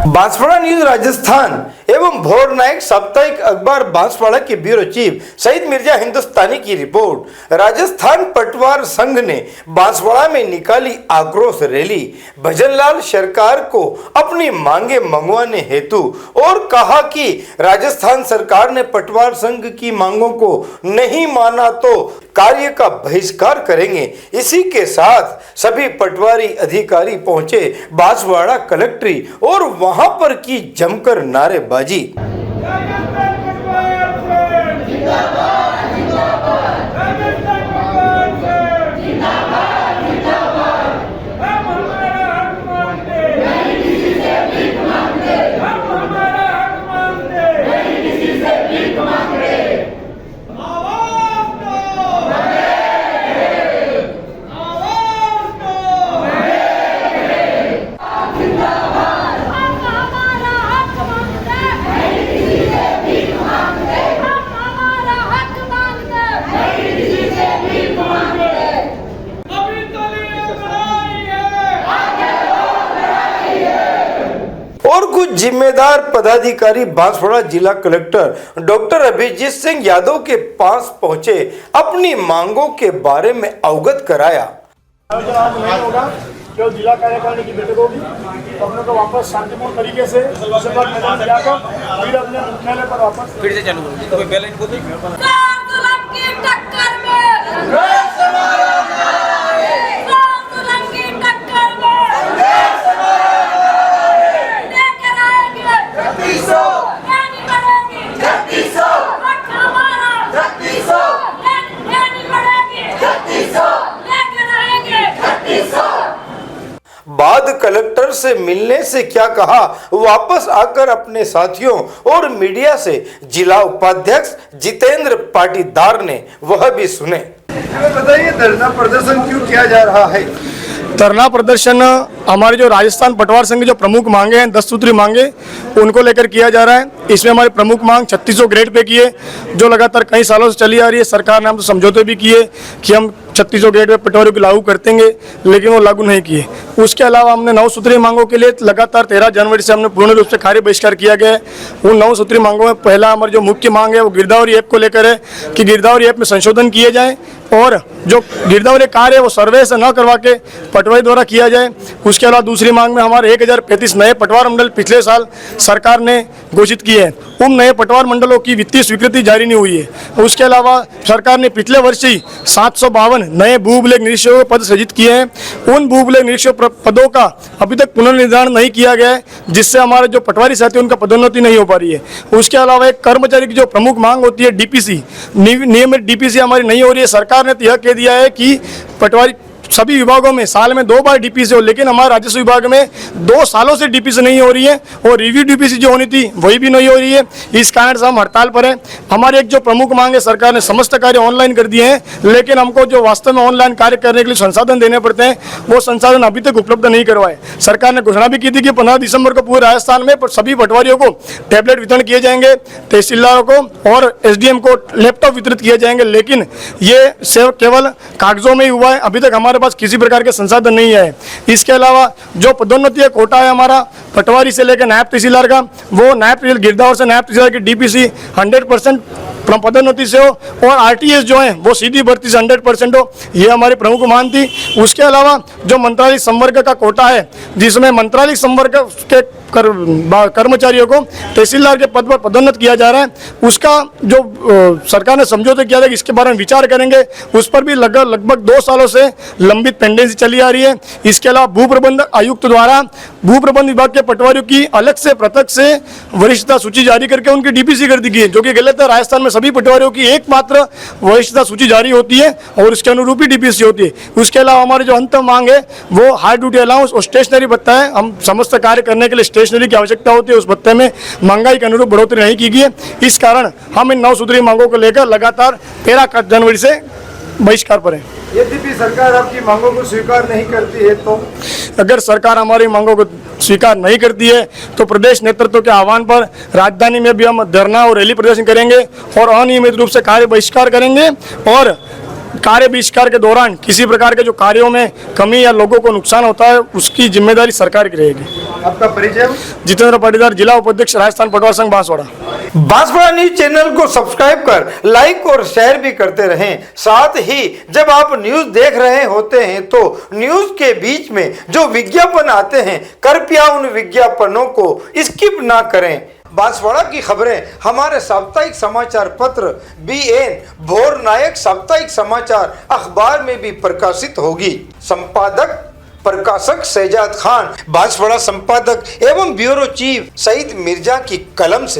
Banswara news Rajasthan एवं भोर नायक साप्ताहिक अखबार बांसवाड़ा के ब्यूरो चीफ सईद मिर्जा हिंदुस्तानी की रिपोर्ट। राजस्थान पटवार संघ ने बांसवाड़ा में निकाली आक्रोश रैली। भजनलाल सरकार को अपनी मांगे मंगवाने हेतु और कहा कि राजस्थान सरकार ने पटवार संघ की मांगों को नहीं माना तो कार्य का बहिष्कार करेंगे। इसी के साथ सभी पटवारी अधिकारी पहुंचे बांसवाड़ा कलेक्ट्री और वहां पर की जमकर नारेबाजी। और कुछ जिम्मेदार पदाधिकारी बांसवाड़ा जिला कलेक्टर डॉक्टर अभिजीत सिंह यादव के पास पहुंचे, अपनी मांगों के बारे में अवगत कराया। नहीं होगा जो जिला कार्यकारिणी की बैठक होगी तो अपने को वापस शांतिपूर्ण तरीके से मैदान जाकर फिर अपने मुख्यालय पर वापस फिर से चालू करोगे तो पहले इनको बाद कलेक्टर से मिलने से क्या कहा, वापस आकर अपने साथियों और मीडिया से जिला उपाध्यक्ष जितेंद्र पाटीदार ने वह भी सुने। बताइए धरना प्रदर्शन क्यों किया जा रहा है? धरना प्रदर्शन हमारे जो राजस्थान पटवार संघ जो प्रमुख मांगे हैं 10 सूत्री मांगे उनको लेकर किया जा रहा है। इसमें हमारी प्रमुख मांग 3600 ग्रेड पे की है जो लगातार कई सालों से चली आ रही है। सरकार ने हम तो समझौते भी किए कि हम 3600 ग्रेड पे पटवारियों को लागू कर देंगे, लेकिन वो लागू नहीं किए। उसके अलावा हमने 9 सूत्री मांगों के लिए लगातार 13 जनवरी से हमने पूर्ण रूप से कार्य बहिष्कार किया गया है। उन 9 सूत्री मांगों में पहला हमारी जो मुख्य मांग है वो गिरदावरी ऐप को लेकर है कि गिरदावरी ऐप में संशोधन किए जाए और जो गिरदावरी कार्य है वो सर्वे से न करवा के पटवारी द्वारा किया जाए। उसके अलावा दूसरी मांग में हमारे 1035 नए पटवार मंडल पिछले साल सरकार ने घोषित किए हैं, उन नए पटवार मंडलों की वित्तीय स्वीकृति जारी नहीं हुई है। उसके अलावा सरकार ने पिछले वर्ष ही 752 नए भूभिलेख निरीक्षकों पद सृजित किए हैं। उन भूभिलेख निरीक्षक पदों का अभी तक पुनर्निर्धारण नहीं किया गया है, जिससे हमारे जो पटवारी साथी उनका पदोन्नति नहीं हो पा रही है। उसके अलावा एक कर्मचारी की जो प्रमुख मांग होती है डीपीसी, नियमित डीपीसी हमारी नहीं हो रही है। सरकार ने तो यह कह दिया है कि पटवारी सभी विभागों में साल में 2 बार डीपीसी हो, लेकिन हमारे राजस्व विभाग में 2 सालों से डीपीसी नहीं हो रही है और रिव्यू डीपीसी जो होनी थी वही भी नहीं हो रही है। इस कारण से हम हड़ताल पर हैं। हमारी एक जो प्रमुख मांग है, सरकार ने समस्त कार्य ऑनलाइन कर दिए हैं, लेकिन हमको जो वास्तव में ऑनलाइन कार्य करने के लिए संसाधन देने पड़ते हैं वो संसाधन अभी तक उपलब्ध नहीं करवाए। सरकार ने घोषणा भी की थी कि 15 दिसंबर को पूरे राजस्थान में सभी पटवारियों को टैबलेट वितरण किए जाएंगे, तहसीलदारों को और एसडीएम को लैपटॉप वितरित किए जाएंगे, लेकिन ये केवल कागजों में ही हुआ है। अभी तक हमारे पास किसी प्रकार के संसाधन नहीं है। इसके अलावा जो पदोन्नति कोटा है हमारा पटवारी से लेकर नायब तहसीलदार का, वो नायब तहसीलदार गिरदावर से नायब तहसीलदार की डीपीसी 100% पदोन्नति से हो और आरटीएस जो है वो सीधी भर्ती से 100% हो, ये हमारी प्रमुख मांग थी। उसके अलावा जो मंत्रालय संवर्ग का कोटा है, जिसमें मंत्रालय संवर्ग के कर्मचारियों को तहसीलदार के पद पर पदोन्नत किया जा रहा है, उसका जो सरकार ने समझौते किया था कि इसके बारे में विचार करेंगे, उस पर भी लगभग 2 सालों से लंबित पेंडेंसी चली आ रही है। इसके अलावा भूप्रबंध आयुक्त द्वारा भूप्रबंध विभाग के पटवारियों की अलग से पृथक से वरिष्ठता सूची जारी करके उनकी डीपीसी कर दी गई है, जो कि गलत है। राजस्थान में सभी पटवारियों की एकमात्र वरिष्ठता सूची जारी होती है और उसके अनुरूप ही डीपीसी होती है। उसके अलावा हमारी जो अंतिम मांग है वो हाई ड्यूटी अलाउंस और स्टेशनरी भत्ता है। हम समस्त कार्य करने के लिए स्टेशनरी की आवश्यकता होती है, उस भत्ते में महंगाई के अनुरूप बढ़ोतरी नहीं की गई है। इस कारण हम इन 9 सूत्री मांगों को लेकर लगातार 13 जनवरी से बहिष्कार पर है। यद्यपि सरकार आपकी मांगों को स्वीकार नहीं करती है तो अगर सरकार हमारी मांगों को स्वीकार नहीं करती है तो प्रदेश नेतृत्व के आह्वान पर राजधानी में भी हम धरना और रैली प्रदर्शन करेंगे और अनियमित रूप से कार्य बहिष्कार करेंगे और कार्य बहिष्कार के दौरान किसी प्रकार के जो कार्यों में कमी या लोगों को नुकसान होता है उसकी जिम्मेदारी सरकार की रहेगी। आपका परिचय? जितेंद्र पाटीदार, जिला उपाध्यक्ष राजस्थान पटवार संघ बांसवाड़ा। बांसवाड़ा न्यूज चैनल को सब्सक्राइब कर लाइक और शेयर भी करते रहें। साथ ही जब आप न्यूज देख रहे होते हैं तो न्यूज के बीच में जो विज्ञापन आते हैं कृपया उन विज्ञापनों को स्किप ना करें। बांसवाड़ा की खबरें हमारे साप्ताहिक समाचार पत्र BN भोर नायक साप्ताहिक समाचार अखबार में भी प्रकाशित होगी। संपादक प्रकाशक शहजाद खान, बांसवाड़ा संपादक एवं ब्यूरो चीफ सईद मिर्जा की कलम से।